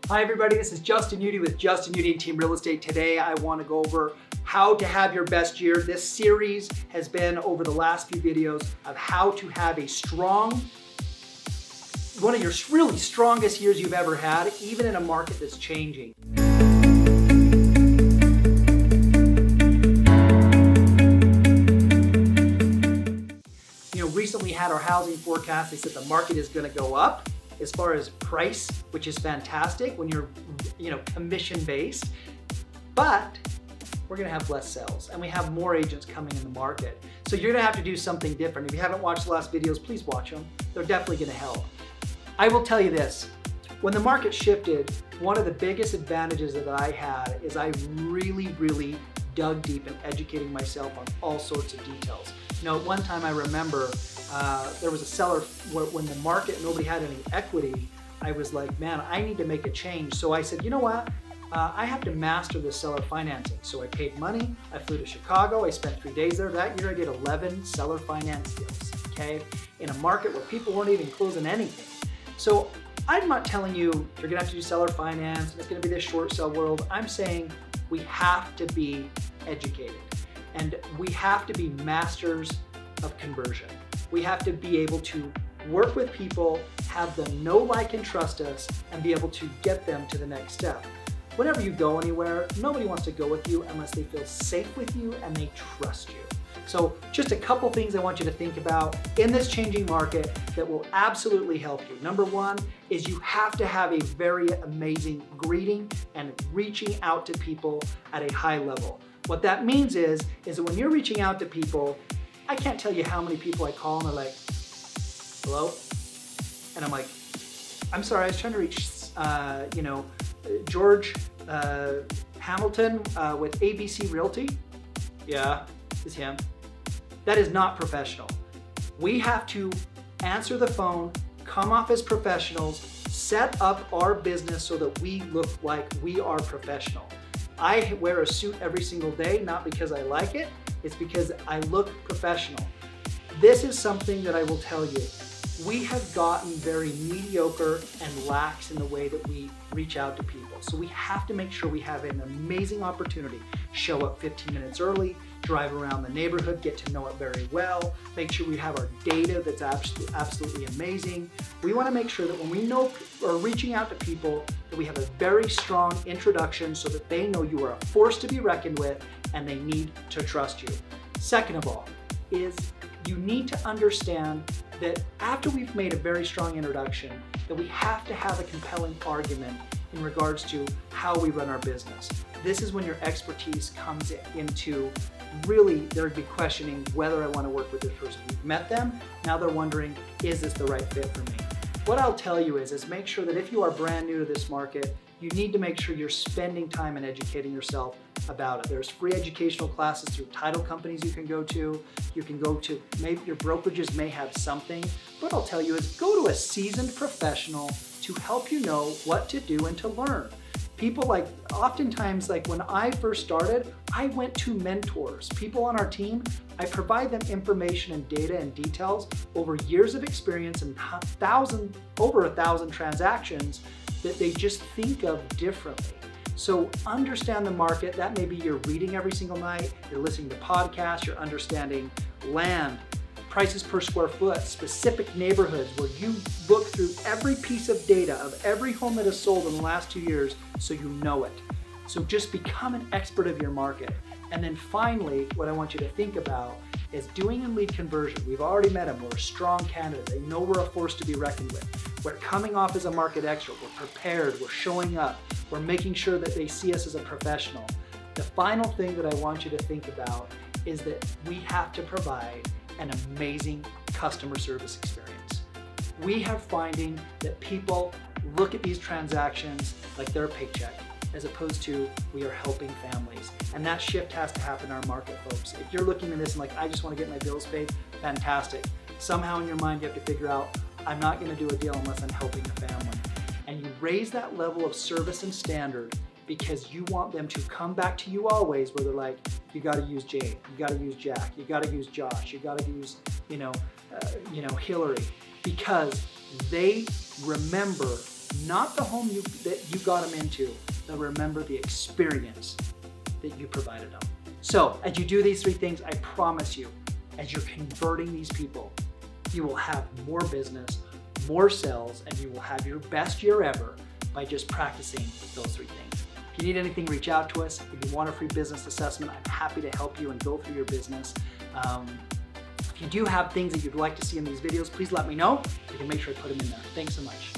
Hi everybody, this is Justin Udy with Justin Udy and Team Real Estate. Today I want to go over how to have your best year. This series has been over the last few videos of how to have a strong, one of your really strongest years you've ever had, even in a market that's changing. Recently had our housing forecast. They said the market is going to go up as far as price, which is fantastic when you're commission based, but we're going to have less sales and we have more agents coming in the market. So you're going to have to do something different. If you haven't watched the last videos, please watch them. They're definitely going to help. I will tell you this, when the market shifted, one of the biggest advantages that I had is I really dug deep in educating myself on all sorts of details. At one time I remember there was a seller, when the market, nobody had any equity, I was like, man, I need to make a change. So I said, you know what? I have to master this seller financing. So I paid money, I flew to Chicago, I spent 3 days there. That year I did 11 seller finance deals, okay? In a market where people weren't even closing anything. So I'm not telling you you're gonna have to do seller finance, it's gonna be this short sale world. I'm saying we have to be educated and we have to be masters of conversion. We have to be able to work with people, have them know, like, and trust us, and be able to get them to the next step. Whenever you go anywhere, nobody wants to go with you unless they feel safe with you and they trust you. So just a couple things I want you to think about in this changing market that will absolutely help you. Number one is you have to have a very amazing greeting and reaching out to people at a high level. What that means is that when you're reaching out to people, I can't tell you how many people I call and they're like, hello? And I'm like, I'm sorry, I was trying to reach, George Hamilton with ABC Realty. Yeah, it's him. That is not professional. We have to answer the phone, come off as professionals, set up our business so that we look like we are professional. I wear a suit every single day, not because I like it, it's because I look professional. This is something that I will tell you. We have gotten very mediocre and lax in the way that we reach out to people. So we have to make sure we have an amazing opportunity. Show up 15 minutes early, drive around the neighborhood, get to know it very well, make sure we have our data that's absolutely amazing. We want to make sure that when we know or reaching out to people that we have a very strong introduction so that they know you are a force to be reckoned with and they need to trust you. Second of all is you need to understand that after we've made a very strong introduction, that we have to have a compelling argument in regards to how we run our business. This is when your expertise comes into really, they'd be questioning whether I want to work with this person. We've met them, now they're wondering, is this the right fit for me? What I'll tell you is make sure that if you are brand new to this market, you need to make sure you're spending time and educating yourself about it. There's free educational classes through title companies you can go to. You can go to, maybe your brokerages may have something. What I'll tell you is go to a seasoned professional to help you know what to do and to learn. People oftentimes when I first started, I went to mentors. People on our team, I provide them information and data and details over years of experience and over 1,000 transactions that they just think of differently. So understand the market. That may be you're reading every single night, you're listening to podcasts, you're understanding land, prices per square foot, specific neighborhoods where you look through every piece of data of every home that has sold in the last 2 years so you know it. So just become an expert of your market. And then finally, what I want you to think about is doing a lead conversion. We've already met them. We're a strong candidate. They know we're a force to be reckoned with. We're coming off as a market expert. We're prepared. We're showing up. We're making sure that they see us as a professional. The final thing that I want you to think about is that we have to provide an amazing customer service experience. We are finding that people look at these transactions like they're a paycheck, as opposed to we are helping families. And that shift has to happen in our market, folks. If you're looking at this and I just want to get my bills paid, fantastic. Somehow in your mind you have to figure out, I'm not going to do a deal unless I'm helping a family. And you raise that level of service and standard because you want them to come back to you always, where they're like, you got to use Jade, you got to use Jack, you got to use Josh, you got to use, Hillary, because they remember not the home that you got them into. They'll remember the experience that you provided them. So as you do these 3 things, I promise you, as you're converting these people, you will have more business, more sales, and you will have your best year ever by just practicing those 3 things. If you need anything, reach out to us. If you want a free business assessment, I'm happy to help you and go through your business. If you do have things that you'd like to see in these videos, please let me know. We can make sure I put them in there. Thanks so much.